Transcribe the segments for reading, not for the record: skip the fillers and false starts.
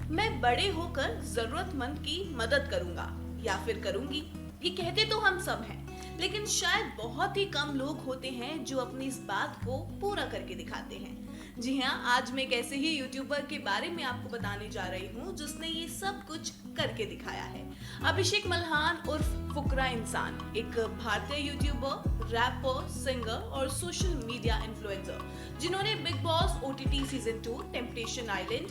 मैं बड़े होकर जरूरतमंद की मदद करूंगा या फिर करूंगी। ये कहते तो हम सब हैं, लेकिन शायद बहुत ही कम लोग होते हैं जो अपनी इस बात को पूरा करके दिखाते हैं। जी हाँ, आज मैं एक ऐसे ही यूट्यूबर के बारे में आपको बताने जा रही हूँ जिसने ये सब कुछ करके दिखाया है। अभिषेक मल्हान उर्फ फुकरा इंसान एक भारतीय यूट्यूबर, रैपर, सिंगर और सोशल मीडिया इन्फ्लुएंसर जिन्होंने Bigg Boss OTT season 2, Temptation Island,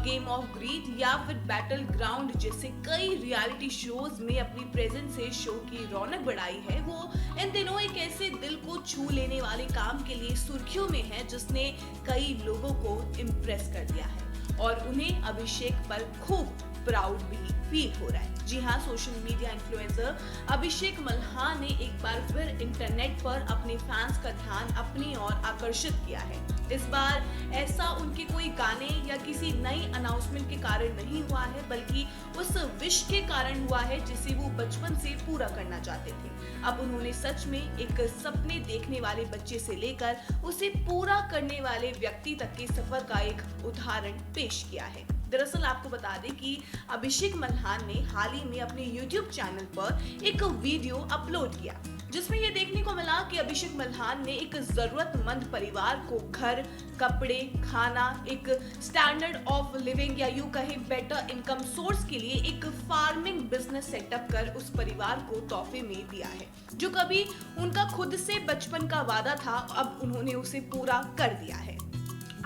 Game of Greed या फिर बैटल ग्राउंड जैसे कई रियलिटी शोज में अपनी प्रेजेंस से शो की रौनक बढ़ाई है। वो इन दिनों एक ऐसे दिल को छू लेने वाले काम के लिए सुर्खियों में है जिसने कई लोगों को इम्प्रेस कर दिया है और उन्हें अभिषेक पर खूब प्राउड भी फील हो रहा है। जी हाँ, सोशल मीडिया इन्फ्लुएंसर अभिषेक मल्हान ने एक बार फिर इंटरनेट पर अपने फैंस का ध्यान अपनी ओर आकर्षित किया है। इस बार ऐसा उनके कोई गाने या किसी नई अनाउंसमेंट के कारण नहीं हुआ है, बल्कि उस विश के कारण हुआ है जिसे वो बचपन से पूरा करना चाहते थे। अब उन्होंने सच में एक सपने देखने वाले बच्चे से लेकर उसे पूरा करने वाले व्यक्ति तक के सफर का एक उदाहरण पेश किया है। दरअसल आपको बता दें कि अभिषेक मल्हान ने हाल ही में अपने YouTube चैनल पर एक वीडियो अपलोड किया जिसमें ये देखने को मिला कि अभिषेक मल्हान ने एक जरूरतमंद परिवार को घर, कपड़े, खाना, एक स्टैंडर्ड ऑफ लिविंग या यूं कहें बेटर इनकम सोर्स के लिए एक फार्मिंग बिजनेस सेटअप कर उस परिवार को तोहफे में दिया है, जो कभी उनका खुद से बचपन का वादा था, अब उन्होंने उसे पूरा कर दिया है।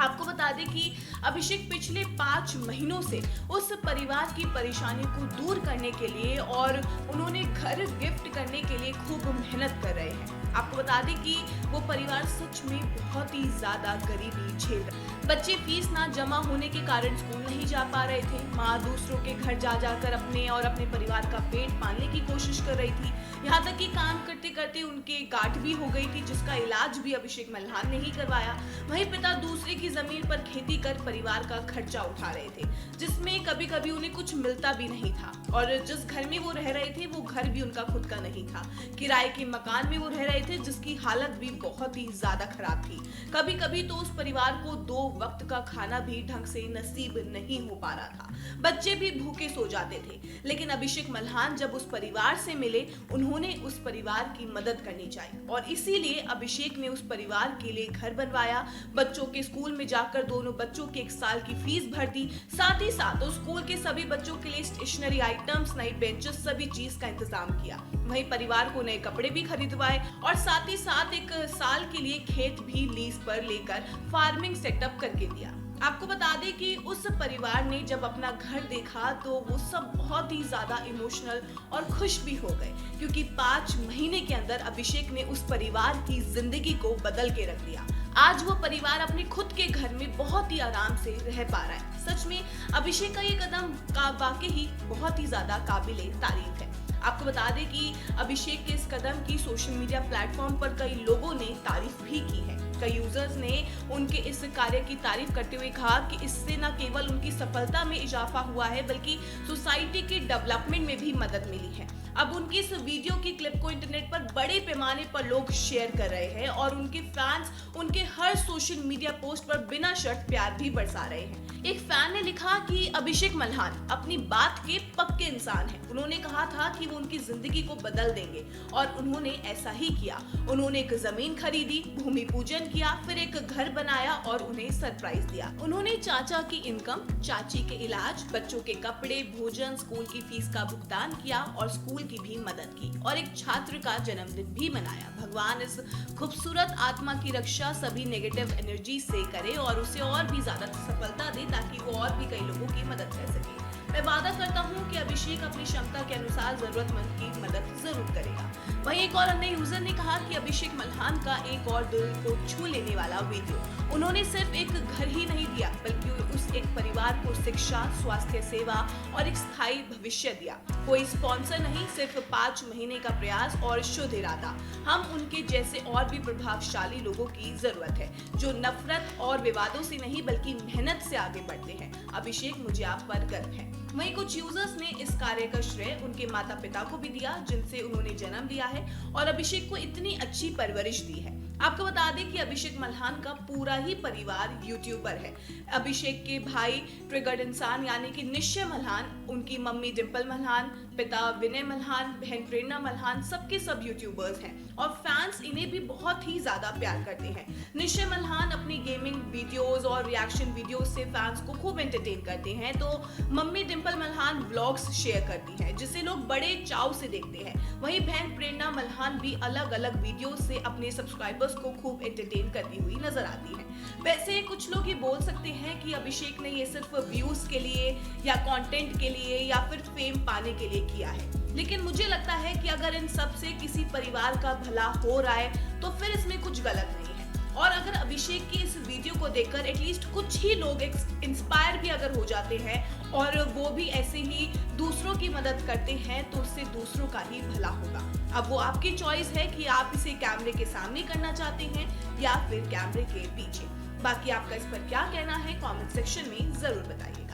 आपको बता दें कि अभिषेक पिछले 5 महीनों से उस परिवार की परेशानी को दूर करने के लिए और उन्होंने घर गिफ्ट करने के लिए खूब मेहनत कर रहे हैं। आपको बता दें कि वो परिवार सच में बहुत ही ज्यादा गरीबी झेल रहा है। बच्चे फीस ना जमा होने के कारण स्कूल नहीं जा पा रहे थे। माँ दूसरों के घर जा जाकर अपने और अपने परिवार का पेट पालने की कोशिश कर रही थी। यहाँ तक कि काम करते करते उनके गांठ भी हो गई थी, जिसका इलाज भी अभिषेक मल्हान ने ही करवाया। वहीं पिता दूसरे की जमीन पर खेती कर परिवार का खर्चा उठा रहे थे, जिसमें कभी कभी उन्हें कुछ मिलता भी नहीं था और जिस घर में वो रह रहे थे वो घर भी उनका खुद का नहीं था। किराए के मकान में वो रह रहे थे जिसकी हालत भी बहुत ही ज्यादा खराब थी। कभी कभी तो उस परिवार को 2 वक्त का खाना भी ढंग से नसीब नहीं हो पा रहा था। बच्चे भी भूखे सो जाते थे। लेकिन अभिषेक मल्हान जब उस परिवार से मिले, उन्होंने उस परिवार की मदद करनी चाहिए और इसीलिए अभिषेक ने उस परिवार के लिए घर बनवाया, बच्चों के स्कूल में जाकर दोनों बच्चों के 1 साल की फीस भर दी, साथ ही साथ उस स्कूल के सभी बच्चों के लिए स्टेशनरी आइटम्स, नई बेंचेस, सभी चीज का इंतजाम किया। वहीं परिवार को नए कपड़े भी खरीदवाए और साथ ही साथ 1 साल के लिए खेत भी लीज पर लेकर फार्मिंग सेटअप करके दिया। आपको बता दें कि उस परिवार ने जब अपना घर देखा तो वो सब बहुत ही ज्यादा इमोशनल और खुश भी हो गए, क्योंकि 5 महीने के अंदर अभिषेक ने उस परिवार की जिंदगी को बदल के रख दिया। आज वो परिवार अपने खुद के घर में बहुत ही आराम से रह पा रहा है। सच में अभिषेक का ये कदम वाकई ही बहुत ही ज्यादा काबिले तारीफ है। आपको बता दें कि अभिषेक के इस कदम की सोशल मीडिया प्लेटफॉर्म पर कई लोगों ने तारीफ भी की है। कई यूजर्स ने उनके इस कार्य की तारीफ करते हुए कहा कि इससे न केवल उनकी सफलता में इजाफा हुआ है, बल्कि सोसाइटी के डेवलपमेंट में भी मदद मिली है। अब उनकी इस वीडियो की क्लिप को इंटरनेट पर बड़े पैमाने पर लोग शेयर कर रहे हैं और उनके फैंस उनके हर सोशल मीडिया पोस्ट पर बिना शर्त प्यार भी बरसा रहे हैं। एक फैन ने लिखा कि अभिषेक मल्हान अपनी बात के पक्के इंसान हैं। उन्होंने कहा था कि वो उनकी जिंदगी को बदल देंगे और उन्होंने ऐसा ही किया। उन्होंने एक जमीन खरीदी, भूमि पूजन किया, फिर एक घर बनाया और उन्हें सरप्राइज दिया। उन्होंने चाचा की इनकम, चाची के इलाज, बच्चों के कपड़े, भोजन, स्कूल की फीस का भुगतान किया और स्कूल की भी मदद की और एक छात्र का जन्मदिन भी मनाया। भगवान इस खूबसूरत आत्मा की रक्षा सभी नेगेटिव एनर्जी से करे और उसे और भी ज्यादा सफलता दे ताकि वो और भी कई लोगों की मदद कर सके। मैं वादा करता हूँ कि अभिषेक अपनी क्षमता के अनुसार जरूरतमंद की मदद जरूर करेगा। वहीं एक और अन्य यूजर ने कहा कि अभिषेक मल्हान का एक और दिल को छू लेने वाला वीडियो, उन्होंने सिर्फ एक घर ही नहीं दिया बल्कि उस एक परिवार को शिक्षा, स्वास्थ्य सेवा और एक स्थायी भविष्य दिया। कोई स्पॉन्सर नहीं, सिर्फ 5 महीने का प्रयास और शुद्ध इरादा। हम उनके जैसे और भी प्रभावशाली लोगों की जरूरत है जो नफरत और विवादों से नहीं बल्कि मेहनत से आगे बढ़ते हैं। अभिषेक, मुझे आप पर गर्व है। वहीं कुछ यूजर्स ने इस कार्य का श्रेय उनके माता पिता को भी दिया जिनसे उन्होंने जन्म लिया है और अभिषेक को इतनी अच्छी परवरिश दी है। आपको बता दें कि अभिषेक मल्हान का पूरा ही परिवार यूट्यूबर है। अभिषेक के भाई ट्रिगर्ड इंसान यानी कि निश्चय मल्हान, उनकी मम्मी डिंपल मल्हान, पिता विनय मल्हान, बहन प्रेरणा मल्हान सबके सब यूट्यूबर्स हैं और फैंस इन्हें भी बहुत ही ज्यादा प्यार करते हैं। निश्चय मल्हान अपनी गेमिंग वीडियोस और रिएक्शन वीडियोस से फैंस को खूब एंटरटेन करते हैं, तो mummy Dimple Malhan vlogs share करती हैं जिसे लोग बड़े चाव से देखते हैं। वहीं बहन प्रेरणा मल्हान भी अलग अलग वीडियो से अपने सब्सक्राइबर्स को खूब एंटरटेन करती हुई नजर आती है। वैसे कुछ लोग ये बोल सकते हैं कि अभिषेक ने ये सिर्फ व्यूज के लिए या कंटेंट के लिए या फिर फेम पाने के लिए किया है, लेकिन मुझे लगता है कि अगर इन सब से किसी परिवार का भला हो रहा है तो फिर इसमें कुछ गलत नहीं है। और अगर अभिषेक की इस वीडियो को देखकर एटलीस्ट कुछ ही लोग इंस्पायर भी अगर हो जाते हैं और वो भी ऐसे ही दूसरों की मदद करते हैं तो उससे दूसरों का ही भला होगा। अब वो आपकी चॉइस है कि आप इसे कैमरे के सामने करना चाहते हैं या फिर कैमरे के पीछे। बाकी आपका इस पर क्या कहना है कमेंट सेक्शन में जरूर बताइए।